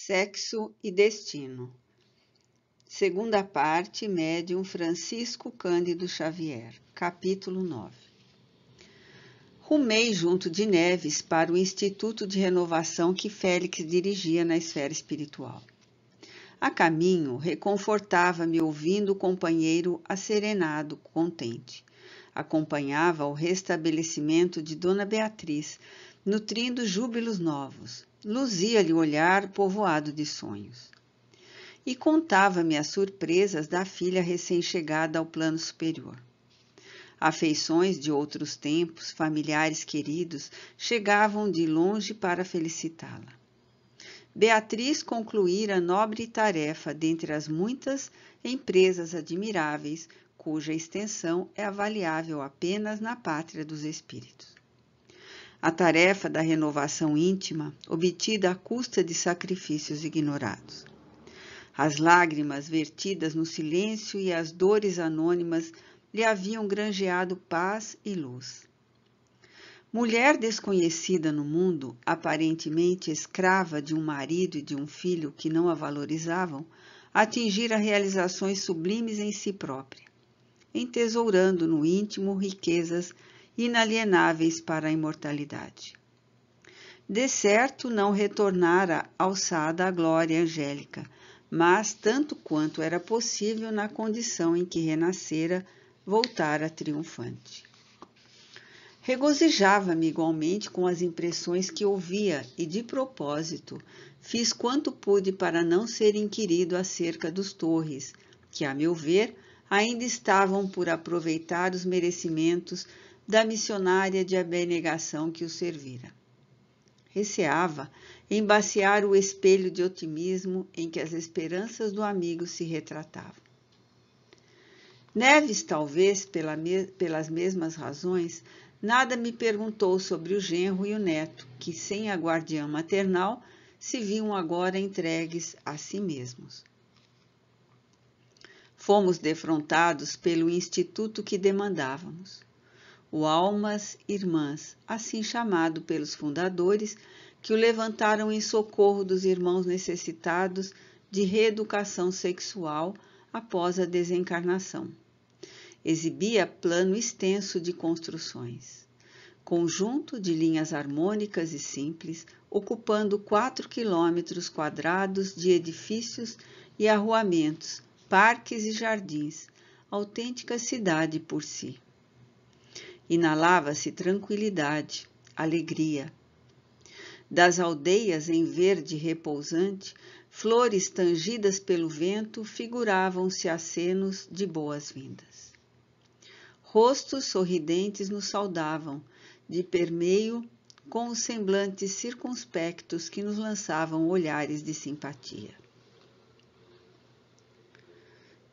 Sexo e Destino. Segunda parte, médium Francisco Cândido Xavier, capítulo 9. Rumei junto de Neves para o Instituto de Renovação que Félix dirigia na esfera espiritual. A caminho, reconfortava-me ouvindo o companheiro asserenado, contente. Acompanhava o restabelecimento de Dona Beatriz, nutrindo júbilos novos. Luzia-lhe o olhar povoado de sonhos. E contava-me as surpresas da filha recém-chegada ao plano superior. Afeições de outros tempos, familiares queridos, chegavam de longe para felicitá-la. Beatriz concluíra nobre tarefa dentre as muitas empresas admiráveis, cuja extensão é avaliável apenas na pátria dos espíritos. A tarefa da renovação íntima, obtida à custa de sacrifícios ignorados. As lágrimas vertidas no silêncio e as dores anônimas lhe haviam granjeado paz e luz. Mulher desconhecida no mundo, aparentemente escrava de um marido e de um filho que não a valorizavam, atingira realizações sublimes em si própria, entesourando no íntimo riquezas inalienáveis para a imortalidade. De certo, não retornara alçada à glória angélica, mas, tanto quanto era possível na condição em que renascera, voltara triunfante. Regozijava-me igualmente com as impressões que ouvia e, de propósito, fiz quanto pude para não ser inquirido acerca dos Torres, que, a meu ver, ainda estavam por aproveitar os merecimentos da missionária de abnegação que o servira. Receava embaciar o espelho de otimismo em que as esperanças do amigo se retratavam. Neves, talvez pelas mesmas razões, nada me perguntou sobre o genro e o neto, que, sem a guardiã maternal, se viam agora entregues a si mesmos. Fomos defrontados pelo instituto que demandávamos. O Almas Irmãs, assim chamado pelos fundadores, que o levantaram em socorro dos irmãos necessitados de reeducação sexual após a desencarnação. Exibia plano extenso de construções. Conjunto de linhas harmônicas e simples, ocupando 4 quilômetros quadrados de edifícios e arruamentos, parques e jardins, autêntica cidade por si. Inalava-se tranquilidade, alegria. Das aldeias em verde repousante, flores tangidas pelo vento figuravam-se acenos de boas-vindas. Rostos sorridentes nos saudavam, de permeio com os semblantes circunspectos que nos lançavam olhares de simpatia.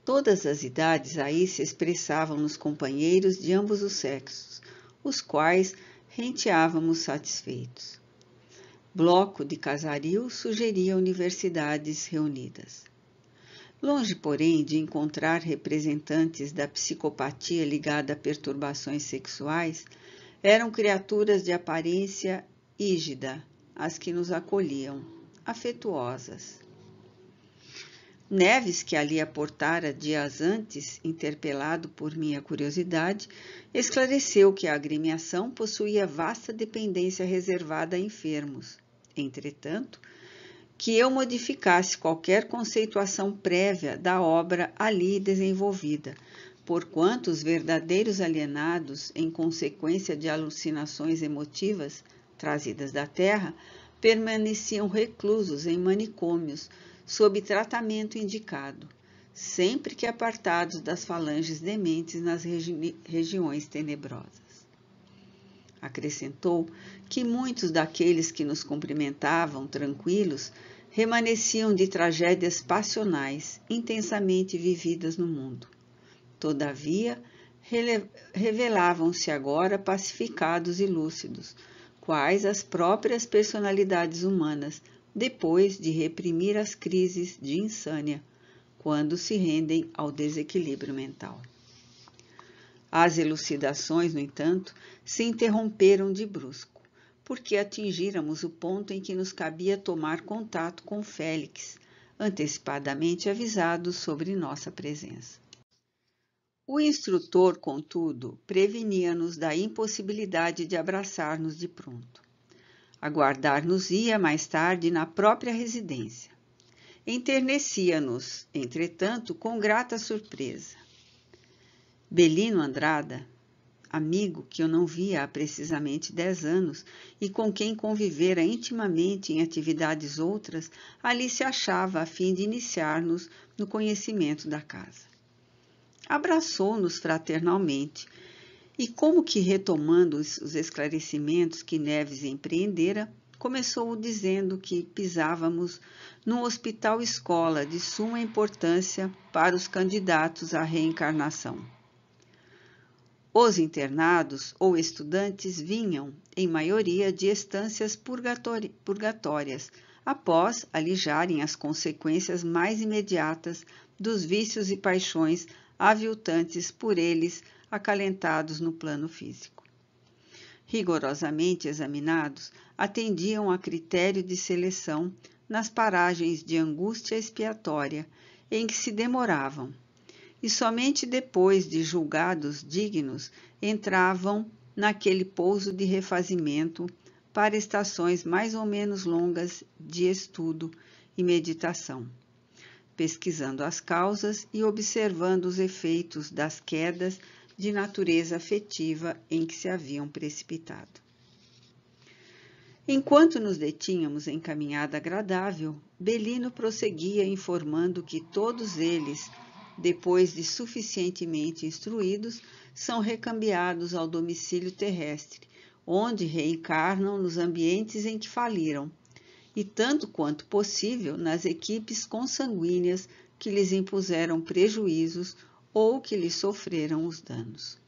Todas as idades aí se expressavam nos companheiros de ambos os sexos, os quais renteávamos satisfeitos. Bloco de casario sugeria universidades reunidas. Longe, porém, de encontrar representantes da psicopatia ligada a perturbações sexuais, eram criaturas de aparência ígida, as que nos acolhiam, afetuosas. Neves, que ali aportara dias antes, interpelado por minha curiosidade, esclareceu que a agremiação possuía vasta dependência reservada a enfermos. Entretanto, que eu modificasse qualquer conceituação prévia da obra ali desenvolvida, porquanto os verdadeiros alienados, em consequência de alucinações emotivas trazidas da terra, permaneciam reclusos em manicômios, sob tratamento indicado, sempre que apartados das falanges dementes nas regiões tenebrosas. Acrescentou que muitos daqueles que nos cumprimentavam tranquilos remanesciam de tragédias passionais intensamente vividas no mundo. Todavia, revelavam-se agora pacificados e lúcidos, quais as próprias personalidades humanas, depois de reprimir as crises de insânia, quando se rendem ao desequilíbrio mental. As elucidações, no entanto, se interromperam de brusco, porque atingíramos o ponto em que nos cabia tomar contato com Félix, antecipadamente avisados sobre nossa presença. O instrutor, contudo, prevenia-nos da impossibilidade de abraçar-nos de pronto. Aguardar-nos-ia mais tarde na própria residência. Enternecia-nos, entretanto, com grata surpresa. Belino Andrada, amigo que eu não via há precisamente 10 anos e com quem convivera intimamente em atividades outras, ali se achava a fim de iniciar-nos no conhecimento da casa. Abraçou-nos fraternalmente e, como que retomando os esclarecimentos que Neves empreendera, começou dizendo que pisávamos num hospital-escola de suma importância para os candidatos à reencarnação. Os internados ou estudantes vinham, em maioria, de estâncias purgatórias, após alijarem as consequências mais imediatas dos vícios e paixões aviltantes por eles acalentados no plano físico. Rigorosamente examinados, atendiam a critério de seleção nas paragens de angústia expiatória em que se demoravam, e somente depois de julgados dignos entravam naquele pouso de refazimento para estações mais ou menos longas de estudo e meditação, pesquisando as causas e observando os efeitos das quedas de natureza afetiva em que se haviam precipitado. Enquanto nos detínhamos em caminhada agradável, Belino prosseguia informando que todos eles, depois de suficientemente instruídos, são recambiados ao domicílio terrestre, onde reencarnam nos ambientes em que faliram, e tanto quanto possível nas equipes consanguíneas que lhes impuseram prejuízos ou que lhes sofreram os danos.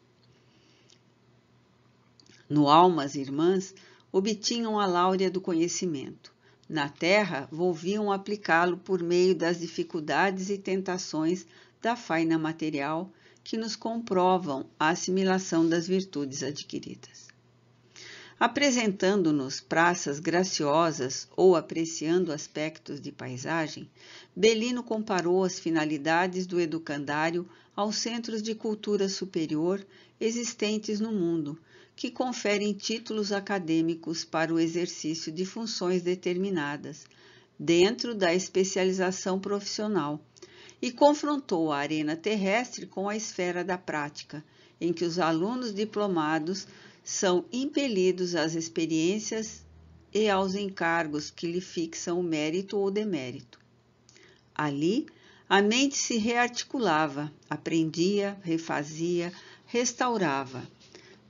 No Almas Irmãs, obtinham a láurea do conhecimento. Na Terra, volviam aplicá-lo por meio das dificuldades e tentações da faina material que nos comprovam a assimilação das virtudes adquiridas. Apresentando-nos praças graciosas ou apreciando aspectos de paisagem, Belino comparou as finalidades do educandário aos centros de cultura superior existentes no mundo, que conferem títulos acadêmicos para o exercício de funções determinadas, dentro da especialização profissional, e confrontou a arena terrestre com a esfera da prática, em que os alunos diplomados são impelidos às experiências e aos encargos que lhe fixam o mérito ou demérito. Ali, a mente se rearticulava, aprendia, refazia, restaurava,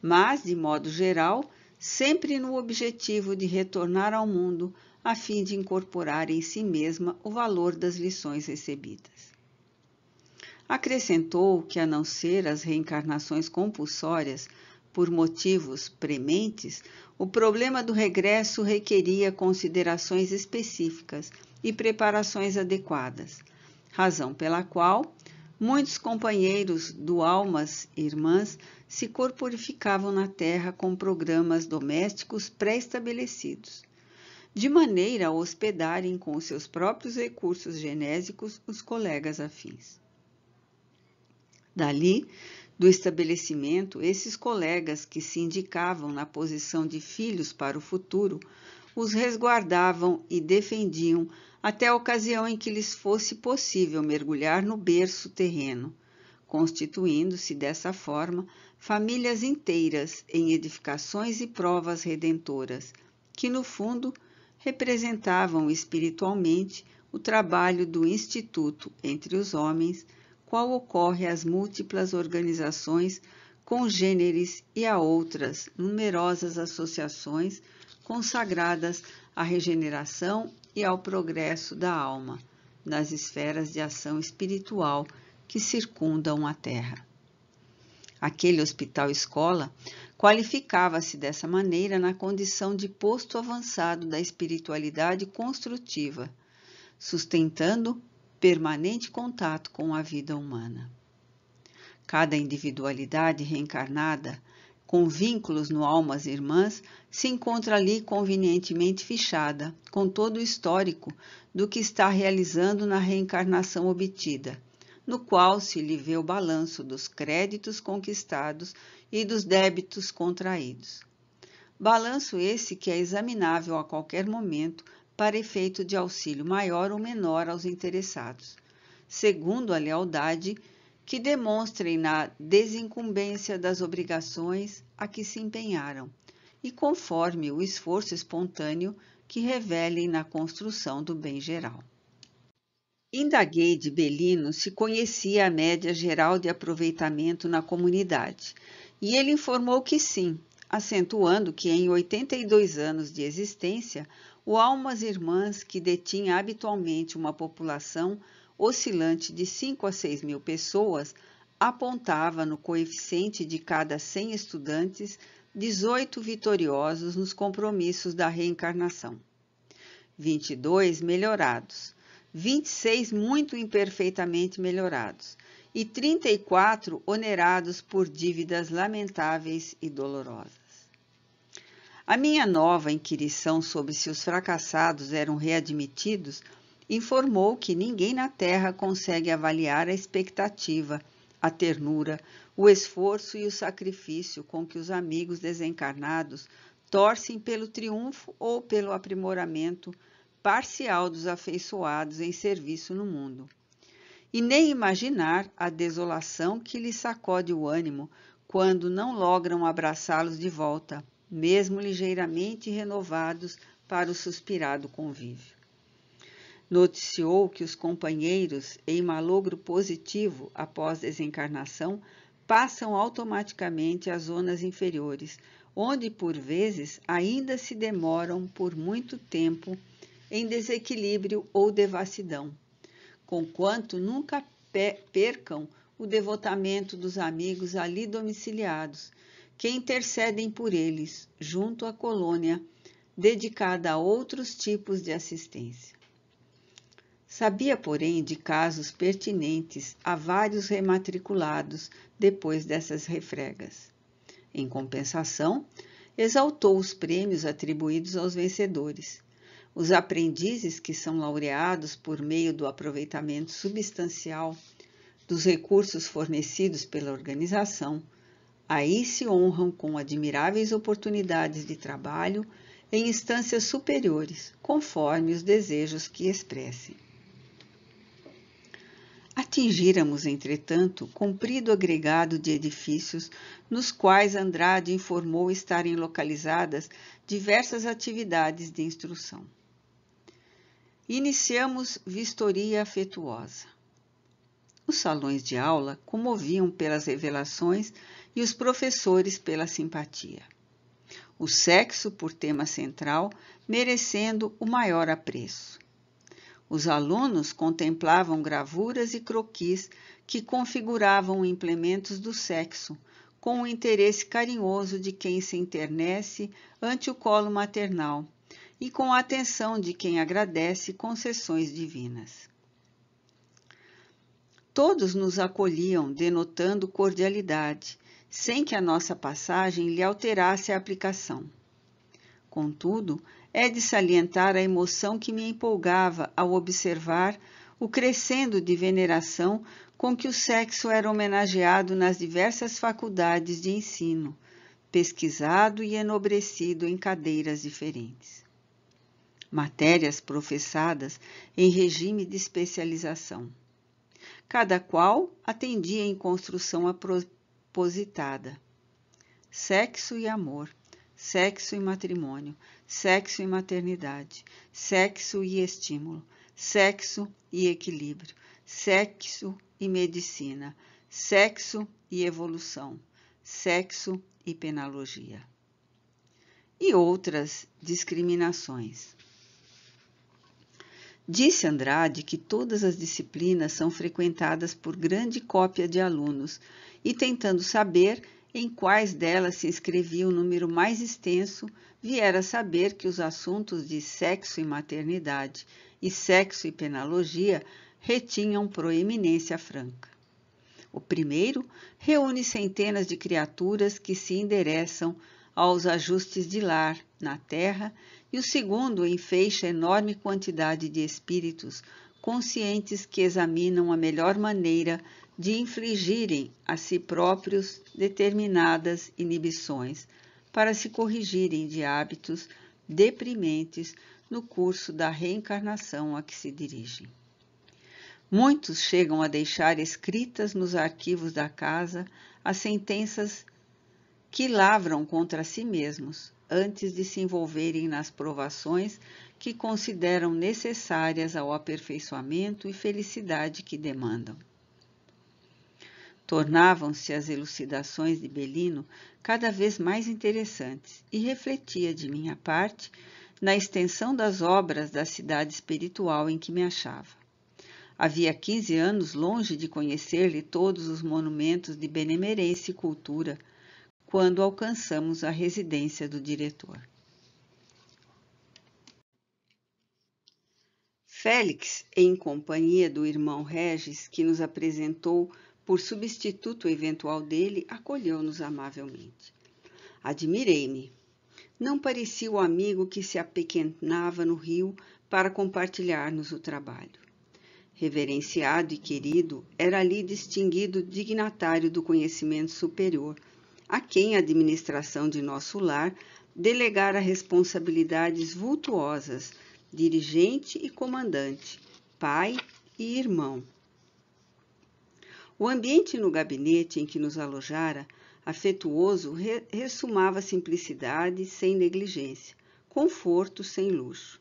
mas, de modo geral, sempre no objetivo de retornar ao mundo a fim de incorporar em si mesma o valor das lições recebidas. Acrescentou que, a não ser as reencarnações compulsórias por motivos prementes, o problema do regresso requeria considerações específicas e preparações adequadas, razão pela qual muitos companheiros do Almas Irmãs se corporificavam na Terra com programas domésticos pré-estabelecidos, de maneira a hospedarem com os seus próprios recursos genésicos os colegas afins. Dali, do estabelecimento, esses colegas que se indicavam na posição de filhos para o futuro, os resguardavam e defendiam até a ocasião em que lhes fosse possível mergulhar no berço terreno, constituindo-se dessa forma famílias inteiras em edificações e provas redentoras, que no fundo representavam espiritualmente o trabalho do Instituto entre os homens, qual ocorre às múltiplas organizações congêneres e a outras numerosas associações consagradas à regeneração e ao progresso da alma, nas esferas de ação espiritual que circundam a Terra. Aquele hospital-escola qualificava-se dessa maneira na condição de posto avançado da espiritualidade construtiva, sustentando permanente contato com a vida humana. Cada individualidade reencarnada com vínculos no Almas Irmãs, se encontra ali convenientemente fichada, com todo o histórico do que está realizando na reencarnação obtida, no qual se lhe vê o balanço dos créditos conquistados e dos débitos contraídos. Balanço esse que é examinável a qualquer momento para efeito de auxílio maior ou menor aos interessados, segundo a lealdade que demonstrem na desincumbência das obrigações a que se empenharam e conforme o esforço espontâneo que revelem na construção do bem geral. Indaguei de Belino se conhecia a média geral de aproveitamento na comunidade, e ele informou que sim, acentuando que em 82 anos de existência, o Almas Irmãs, que detinha habitualmente uma população oscilante de 5 a 6 mil pessoas, apontava no coeficiente de cada 100 estudantes 18 vitoriosos nos compromissos da reencarnação, 22 melhorados, 26 muito imperfeitamente melhorados e 34 onerados por dívidas lamentáveis e dolorosas. A minha nova inquirição sobre se os fracassados eram readmitidos informou que ninguém na Terra consegue avaliar a expectativa, a ternura, o esforço e o sacrifício com que os amigos desencarnados torcem pelo triunfo ou pelo aprimoramento parcial dos afeiçoados em serviço no mundo. E nem imaginar a desolação que lhes sacode o ânimo quando não logram abraçá-los de volta, mesmo ligeiramente renovados para o suspirado convívio. Noticiou que os companheiros, em malogro positivo após desencarnação, passam automaticamente às zonas inferiores, onde, por vezes, ainda se demoram por muito tempo em desequilíbrio ou devassidão, conquanto nunca percam o devotamento dos amigos ali domiciliados, que intercedem por eles, junto à colônia, dedicada a outros tipos de assistência. Sabia, porém, de casos pertinentes a vários rematriculados depois dessas refregas. Em compensação, exaltou os prêmios atribuídos aos vencedores. Os aprendizes que são laureados por meio do aproveitamento substancial dos recursos fornecidos pela organização, aí se honram com admiráveis oportunidades de trabalho em instâncias superiores, conforme os desejos que expressem. Atingíramos, entretanto, comprido agregado de edifícios nos quais Andrade informou estarem localizadas diversas atividades de instrução. Iniciamos vistoria afetuosa. Os salões de aula comoviam pelas revelações e os professores pela simpatia. O sexo, por tema central, merecendo o maior apreço. Os alunos contemplavam gravuras e croquis que configuravam implementos do sexo, com o interesse carinhoso de quem se enternece ante o colo maternal e com a atenção de quem agradece concessões divinas. Todos nos acolhiam, denotando cordialidade, sem que a nossa passagem lhe alterasse a aplicação. Contudo, é de salientar a emoção que me empolgava ao observar o crescendo de veneração com que o sexo era homenageado nas diversas faculdades de ensino, pesquisado e enobrecido em cadeiras diferentes. Matérias professadas em regime de especialização. Cada qual atendia em construção propositada. Sexo e amor, sexo e matrimônio, sexo e maternidade, sexo e estímulo, sexo e equilíbrio, sexo e medicina, sexo e evolução, sexo e penologia. E outras discriminações. Disse Andrade que todas as disciplinas são frequentadas por grande cópia de alunos e, tentando saber em quais delas se inscrevia o número mais extenso, viera saber que os assuntos de sexo e maternidade e sexo e penologia retinham proeminência franca. O primeiro reúne centenas de criaturas que se endereçam aos ajustes de lar na Terra, e o segundo enfeixa enorme quantidade de espíritos conscientes que examinam a melhor maneira de infligirem a si próprios determinadas inibições para se corrigirem de hábitos deprimentes no curso da reencarnação a que se dirigem. Muitos chegam a deixar escritas nos arquivos da casa as sentenças que lavram contra si mesmos, antes de se envolverem nas provações que consideram necessárias ao aperfeiçoamento e felicidade que demandam. Tornavam-se as elucidações de Belino cada vez mais interessantes e refletia de minha parte na extensão das obras da cidade espiritual em que me achava. Havia 15 anos longe de conhecer-lhe todos os monumentos de benemerência e cultura, quando alcançamos a residência do diretor. Félix, em companhia do irmão Regis, que nos apresentou por substituto eventual dele, acolheu-nos amavelmente. Admirei-me. Não parecia o amigo que se apequenava no rio para compartilhar-nos o trabalho. Reverenciado e querido, era ali distinguido dignatário do conhecimento superior, a quem a administração de nosso lar delegara responsabilidades vultuosas, dirigente e comandante, pai e irmão. O ambiente no gabinete em que nos alojara, afetuoso, ressumava simplicidade sem negligência, conforto sem luxo.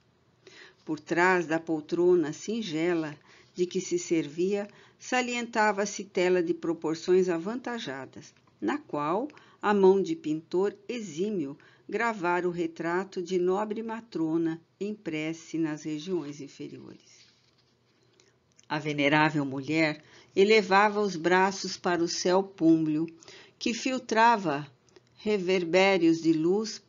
Por trás da poltrona singela de que se servia, salientava-se tela de proporções avantajadas, na qual a mão de pintor exímio gravara o retrato de nobre matrona em prece nas regiões inferiores. A venerável mulher elevava os braços para o céu púmbleo, que filtrava reverbérios de luz,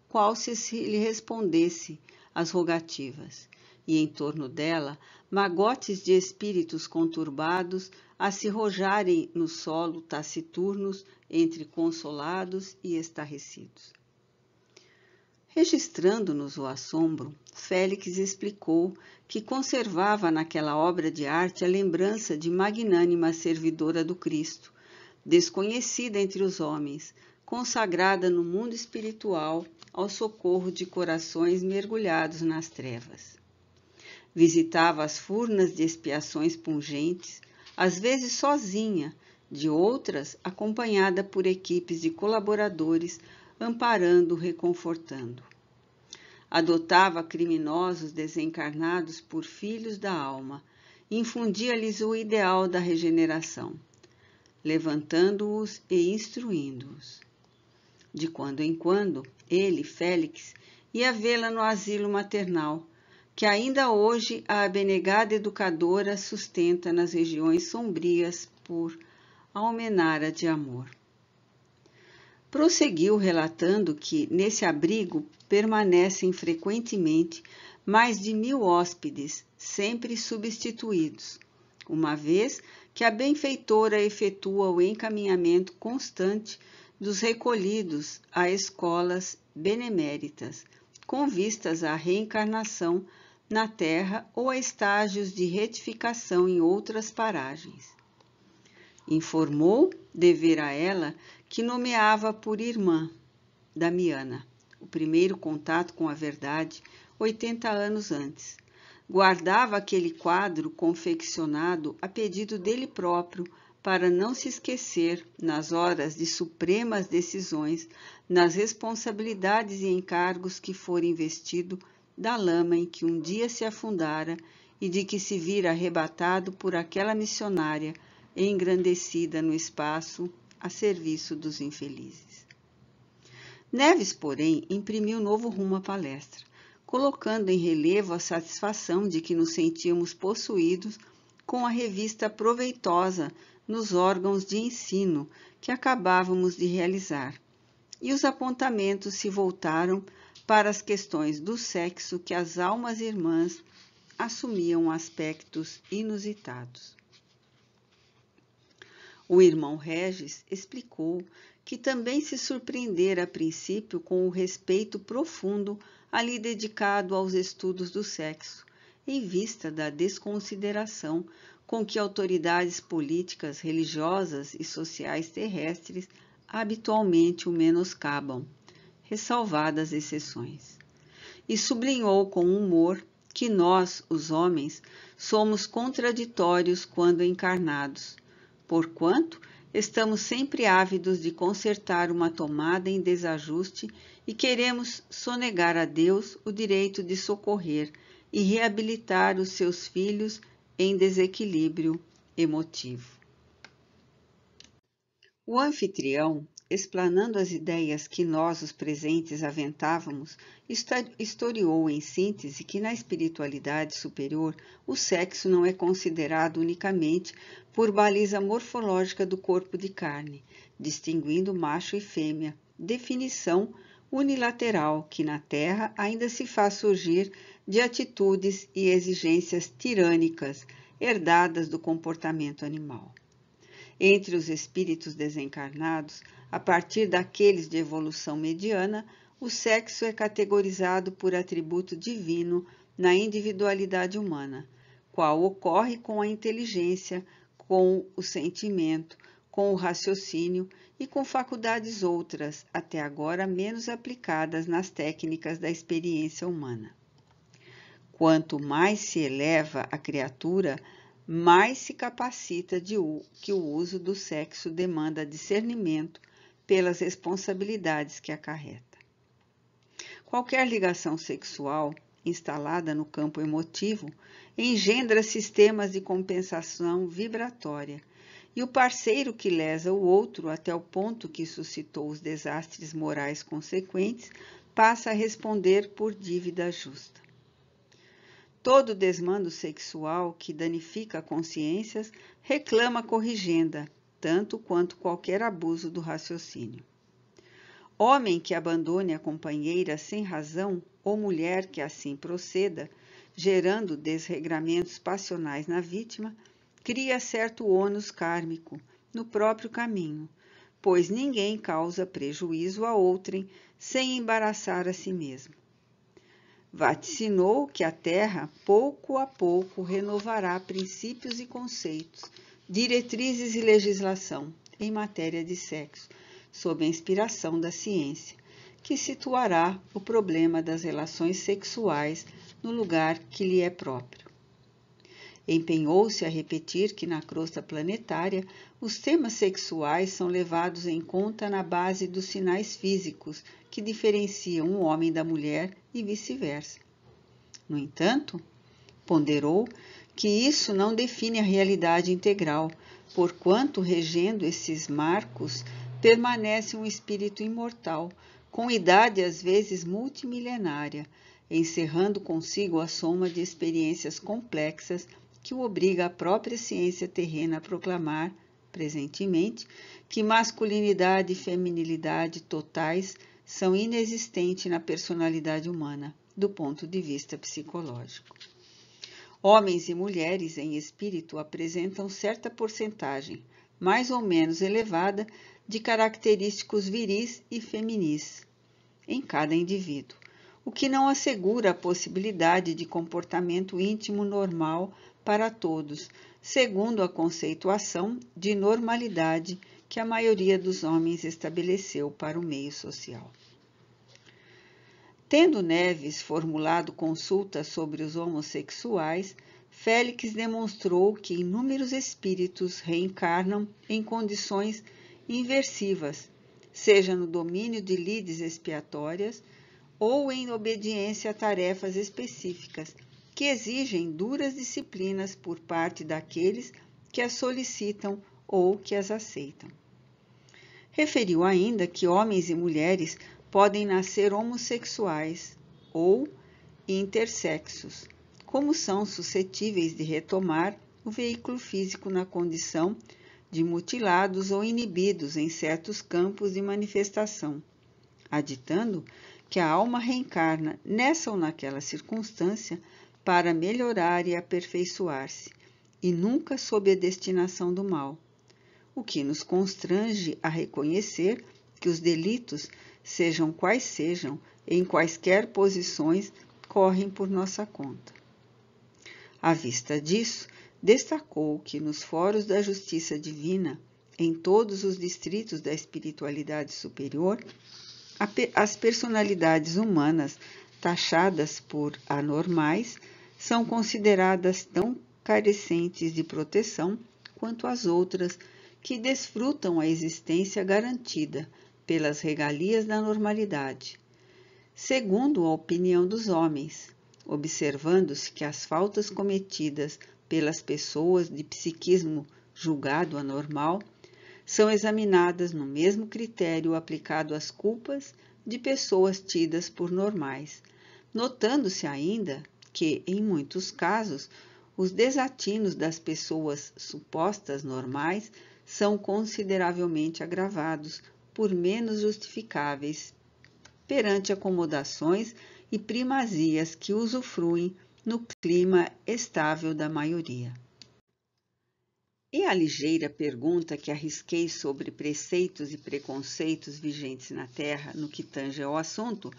qual se lhe respondesse às rogativas, e em torno dela magotes de espíritos conturbados a se rojarem no solo taciturnos entre consolados e estarrecidos. Registrando-nos o assombro, Félix explicou que conservava naquela obra de arte a lembrança de magnânima servidora do Cristo, desconhecida entre os homens, consagrada no mundo espiritual ao socorro de corações mergulhados nas trevas. Visitava as furnas de expiações pungentes, às vezes sozinha, de outras acompanhada por equipes de colaboradores, amparando, reconfortando. Adotava criminosos desencarnados por filhos da alma, infundia-lhes o ideal da regeneração, levantando-os e instruindo-os. De quando em quando, ele, Félix, ia vê-la no asilo maternal, que ainda hoje a abnegada educadora sustenta nas regiões sombrias por almenara de amor. Prosseguiu relatando que, nesse abrigo, permanecem frequentemente mais de 1000 hóspedes, sempre substituídos, uma vez que a benfeitora efetua o encaminhamento constante dos recolhidos a escolas beneméritas, com vistas à reencarnação na Terra ou a estágios de retificação em outras paragens. Informou, dever a ela, que nomeava por irmã, Damiana, o primeiro contato com a verdade, 80 anos antes. Guardava aquele quadro confeccionado a pedido dele próprio, para não se esquecer, nas horas de supremas decisões, nas responsabilidades e encargos que fora investido, da lama em que um dia se afundara e de que se vira arrebatado por aquela missionária engrandecida no espaço a serviço dos infelizes. Neves, porém, imprimiu novo rumo à palestra, colocando em relevo a satisfação de que nos sentíamos possuídos com a revista proveitosa nos órgãos de ensino que acabávamos de realizar, e os apontamentos se voltaram para as questões do sexo que as almas irmãs assumiam aspectos inusitados. O irmão Regis explicou que também se surpreendera a princípio com o respeito profundo ali dedicado aos estudos do sexo, em vista da desconsideração com que autoridades políticas, religiosas e sociais terrestres habitualmente o menoscabam, ressalvadas exceções. E sublinhou com humor que nós, os homens, somos contraditórios quando encarnados, porquanto estamos sempre ávidos de consertar uma tomada em desajuste e queremos sonegar a Deus o direito de socorrer e reabilitar os seus filhos em desequilíbrio emotivo. O anfitrião, explanando as ideias que nós, os presentes, aventávamos, historiou em síntese que na espiritualidade superior o sexo não é considerado unicamente por baliza morfológica do corpo de carne, distinguindo macho e fêmea, definição unilateral que na Terra ainda se faz surgir de atitudes e exigências tirânicas herdadas do comportamento animal. Entre os espíritos desencarnados, a partir daqueles de evolução mediana, o sexo é categorizado por atributo divino na individualidade humana, qual ocorre com a inteligência, com o sentimento, com o raciocínio e com faculdades outras, até agora menos aplicadas nas técnicas da experiência humana. Quanto mais se eleva a criatura, mais se capacita que o uso do sexo demanda discernimento pelas responsabilidades que acarreta. Qualquer ligação sexual instalada no campo emotivo engendra sistemas de compensação vibratória, e o parceiro que lesa o outro até o ponto que suscitou os desastres morais consequentes passa a responder por dívida justa. Todo desmando sexual que danifica consciências reclama corrigenda, tanto quanto qualquer abuso do raciocínio. Homem que abandone a companheira sem razão ou mulher que assim proceda, gerando desregramentos passionais na vítima, cria certo ônus kármico no próprio caminho, pois ninguém causa prejuízo a outrem sem embaraçar a si mesmo. Vaticinou que a Terra, pouco a pouco, renovará princípios e conceitos, diretrizes e legislação em matéria de sexo, sob a inspiração da ciência, que situará o problema das relações sexuais no lugar que lhe é próprio. Empenhou-se a repetir que na crosta planetária os temas sexuais são levados em conta na base dos sinais físicos que diferenciam o homem da mulher e vice-versa. No entanto, ponderou que isso não define a realidade integral, porquanto, regendo esses marcos, permanece um espírito imortal, com idade às vezes multimilenária, encerrando consigo a soma de experiências complexas que o obriga a própria ciência terrena a proclamar, presentemente, que masculinidade e feminilidade totais são inexistentes na personalidade humana, do ponto de vista psicológico. Homens e mulheres em espírito apresentam certa porcentagem, mais ou menos elevada, de característicos viris e feminis em cada indivíduo, o que não assegura a possibilidade de comportamento íntimo normal para todos, segundo a conceituação de normalidade que a maioria dos homens estabeleceu para o meio social. Tendo Neves formulado consultas sobre os homossexuais, Félix demonstrou que inúmeros espíritos reencarnam em condições inversivas, seja no domínio de lides expiatórias ou em obediência a tarefas específicas, que exigem duras disciplinas por parte daqueles que as solicitam ou que as aceitam. Referiu ainda que homens e mulheres podem nascer homossexuais ou intersexos, como são suscetíveis de retomar o veículo físico na condição de mutilados ou inibidos em certos campos de manifestação, aditando que a alma reencarna nessa ou naquela circunstância para melhorar e aperfeiçoar-se, e nunca sob a destinação do mal, o que nos constrange a reconhecer que os delitos, sejam quais sejam, em quaisquer posições, correm por nossa conta. À vista disso, destacou que nos fóruns da justiça divina, em todos os distritos da espiritualidade superior, as personalidades humanas taxadas por anormais são consideradas tão carecentes de proteção quanto as outras que desfrutam a existência garantida pelas regalias da normalidade. Segundo a opinião dos homens, observando-se que as faltas cometidas pelas pessoas de psiquismo julgado anormal são examinadas no mesmo critério aplicado às culpas de pessoas tidas por normais, notando-se ainda que, em muitos casos, os desatinos das pessoas supostas normais são consideravelmente agravados por menos justificáveis perante acomodações e primazias que usufruem no clima estável da maioria. E a ligeira pergunta que arrisquei sobre preceitos e preconceitos vigentes na Terra no que tange ao assunto,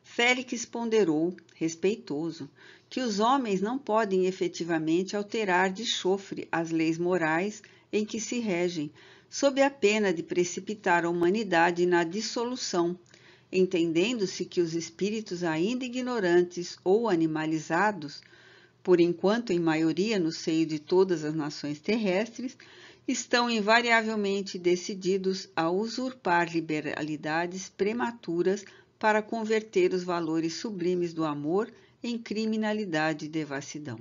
Félix ponderou, respeitoso, que os homens não podem efetivamente alterar de chofre as leis morais em que se regem, sob a pena de precipitar a humanidade na dissolução, entendendo-se que os espíritos ainda ignorantes ou animalizados, por enquanto em maioria no seio de todas as nações terrestres, estão invariavelmente decididos a usurpar liberalidades prematuras para converter os valores sublimes do amor em criminalidade e devassidão.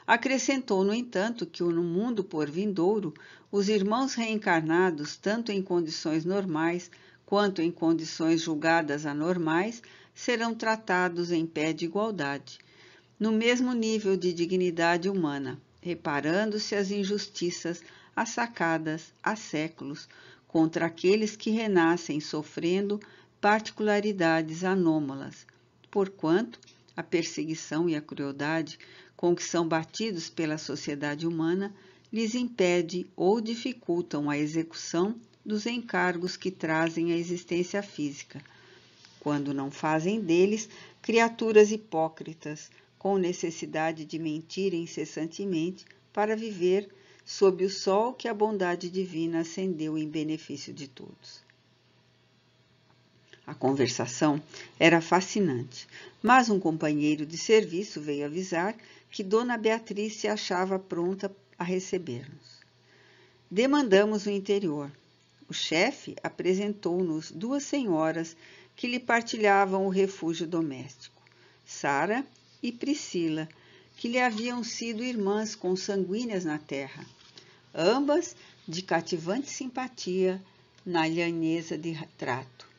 Acrescentou, no entanto, que no mundo por vindouro, os irmãos reencarnados, tanto em condições normais quanto em condições julgadas anormais, serão tratados em pé de igualdade, no mesmo nível de dignidade humana, reparando-se as injustiças assacadas há séculos contra aqueles que renascem sofrendo particularidades anômalas, porquanto a perseguição e a crueldade com que são batidos pela sociedade humana lhes impede ou dificultam a execução dos encargos que trazem a existência física, quando não fazem deles criaturas hipócritas, com necessidade de mentir incessantemente para viver sob o sol que a bondade divina acendeu em benefício de todos. A conversação era fascinante, mas um companheiro de serviço veio avisar que Dona Beatriz se achava pronta a receber-nos. Demandamos o interior. O chefe apresentou-nos duas senhoras que lhe partilhavam o refúgio doméstico, Sara e Priscila, que lhe haviam sido irmãs consanguíneas na terra, ambas de cativante simpatia na lhaneza de trato.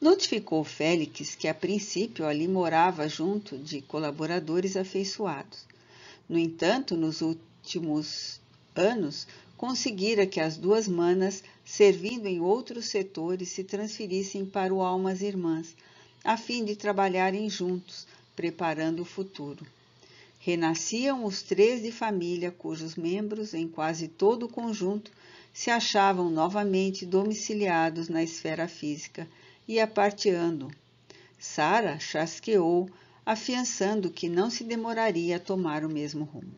Notificou Félix que a princípio ali morava junto de colaboradores afeiçoados. No entanto, nos últimos anos, conseguira que as duas manas, servindo em outros setores, se transferissem para o Almas Irmãs, a fim de trabalharem juntos, preparando o futuro. Renasciam os três de família, cujos membros, em quase todo o conjunto, se achavam novamente domiciliados na esfera física e aparteando. Sara chasqueou, afiançando que não se demoraria a tomar o mesmo rumo.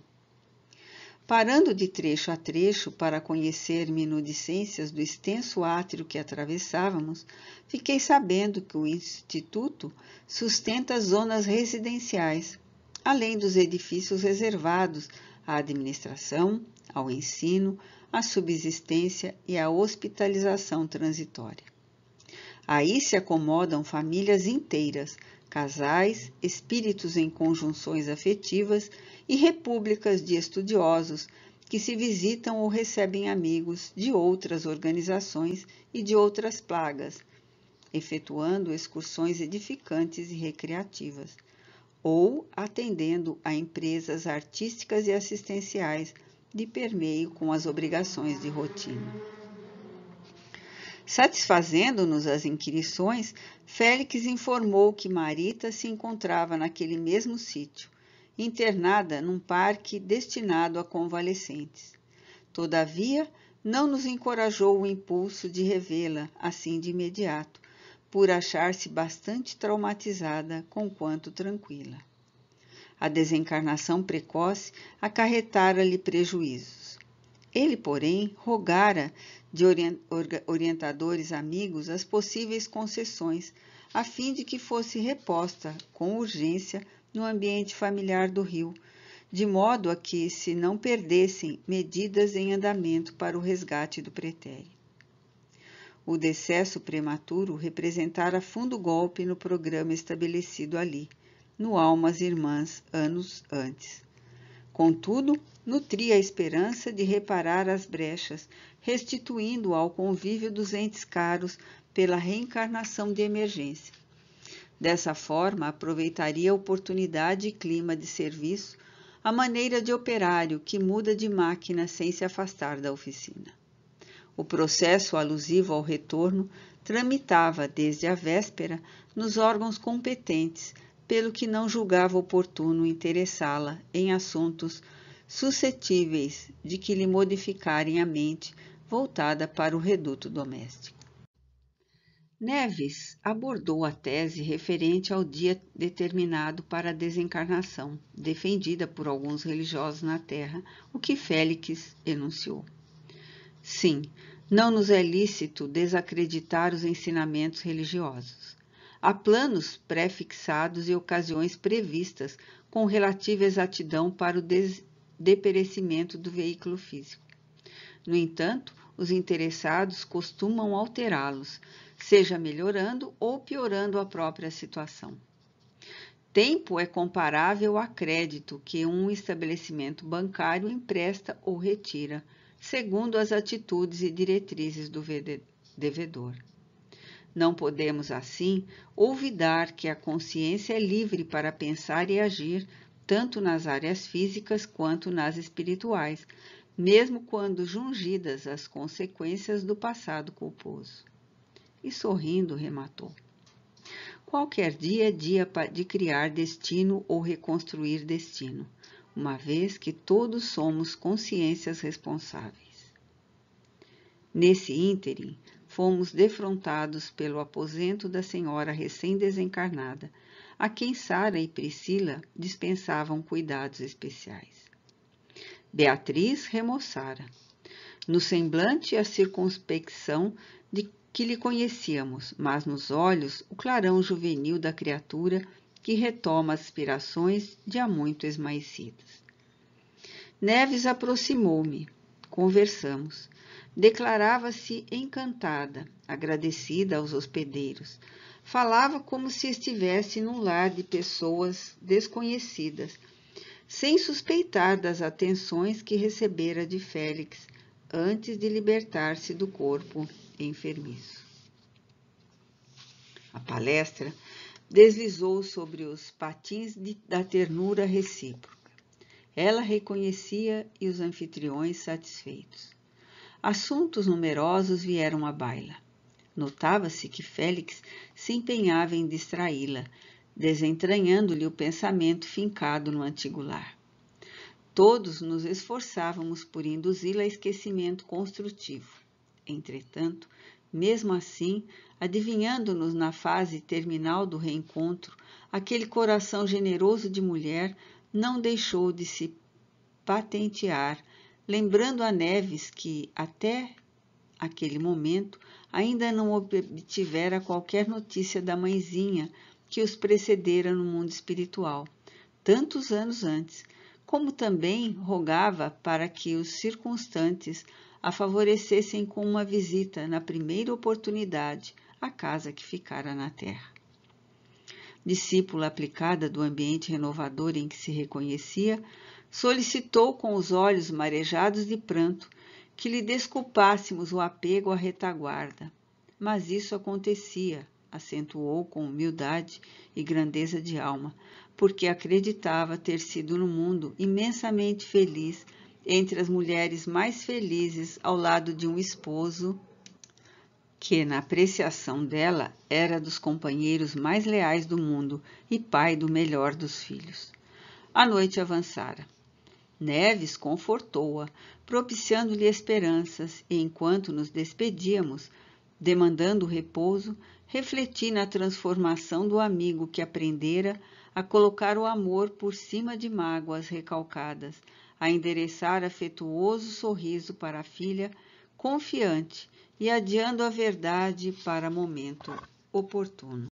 Parando de trecho a trecho para conhecer minudicências do extenso átrio que atravessávamos, fiquei sabendo que o Instituto sustenta zonas residenciais, além dos edifícios reservados à administração, ao ensino, à subsistência e à hospitalização transitória. Aí se acomodam famílias inteiras, casais, espíritos em conjunções afetivas e repúblicas de estudiosos que se visitam ou recebem amigos de outras organizações e de outras plagas, efetuando excursões edificantes e recreativas, ou atendendo a empresas artísticas e assistenciais de permeio com as obrigações de rotina. Satisfazendo-nos as inquirições, Félix informou que Marita se encontrava naquele mesmo sítio, internada num parque destinado a convalescentes. Todavia, não nos encorajou o impulso de revê-la assim de imediato, por achar-se bastante traumatizada, conquanto tranquila. A desencarnação precoce acarretara-lhe prejuízos. Ele, porém, rogara de orientadores amigos as possíveis concessões, a fim de que fosse reposta com urgência no ambiente familiar do Rio, de modo a que se não perdessem medidas em andamento para o resgate do pretério. O decesso prematuro representara fundo golpe no programa estabelecido ali, no Almas Irmãs, anos antes. Contudo, nutria a esperança de reparar as brechas, restituindo ao convívio dos entes caros pela reencarnação de emergência. Dessa forma, aproveitaria a oportunidade e clima de serviço, a maneira de operário que muda de máquina sem se afastar da oficina. O processo alusivo ao retorno tramitava desde a véspera nos órgãos competentes, pelo que não julgava oportuno interessá-la em assuntos suscetíveis de que lhe modificarem a mente voltada para o reduto doméstico. Neves abordou a tese referente ao dia determinado para a desencarnação, defendida por alguns religiosos na Terra, o que Félix enunciou. Sim, não nos é lícito desacreditar os ensinamentos religiosos. Há planos pré-fixados e ocasiões previstas com relativa exatidão para o deperecimento do veículo físico. No entanto, os interessados costumam alterá-los, seja melhorando ou piorando a própria situação. Tempo é comparável a crédito que um estabelecimento bancário empresta ou retira, segundo as atitudes e diretrizes do devedor. Não podemos, assim, olvidar que a consciência é livre para pensar e agir, tanto nas áreas físicas quanto nas espirituais, mesmo quando jungidas as consequências do passado culposo. E sorrindo, rematou. Qualquer dia é dia de criar destino ou reconstruir destino, uma vez que todos somos consciências responsáveis. Nesse ínterim, fomos defrontados pelo aposento da senhora recém-desencarnada, a quem Sara e Priscila dispensavam cuidados especiais. Beatriz remoçara. No semblante a circunspecção de que lhe conhecíamos, mas nos olhos o clarão juvenil da criatura que retoma as aspirações de há muito esmaecidas. Neves aproximou-me. Conversamos. Declarava-se encantada, agradecida aos hospedeiros. Falava como se estivesse num lar de pessoas desconhecidas, sem suspeitar das atenções que recebera de Félix antes de libertar-se do corpo enfermiço. A palestra deslizou sobre os patins da ternura recíproca. Ela reconhecia e os anfitriões satisfeitos. Assuntos numerosos vieram à baila. Notava-se que Félix se empenhava em distraí-la, desentranhando-lhe o pensamento fincado no antigo lar. Todos nos esforçávamos por induzi-la a esquecimento construtivo. Entretanto, mesmo assim, adivinhando-nos na fase terminal do reencontro, aquele coração generoso de mulher não deixou de se patentear, lembrando a Neves que, até aquele momento, ainda não obtivera qualquer notícia da mãezinha que os precedera no mundo espiritual, tantos anos antes, como também rogava para que os circunstantes a favorecessem com uma visita, na primeira oportunidade, à casa que ficara na terra. Discípula aplicada do ambiente renovador em que se reconhecia, solicitou com os olhos marejados de pranto que lhe desculpássemos o apego à retaguarda. Mas isso acontecia, acentuou com humildade e grandeza de alma, porque acreditava ter sido no mundo imensamente feliz, entre as mulheres mais felizes ao lado de um esposo que, na apreciação dela, era dos companheiros mais leais do mundo e pai do melhor dos filhos. A noite avançara. Neves confortou-a, propiciando-lhe esperanças, e enquanto nos despedíamos, demandando repouso, refleti na transformação do amigo que aprendera a colocar o amor por cima de mágoas recalcadas, a endereçar afetuoso sorriso para a filha, confiante e adiando a verdade para momento oportuno.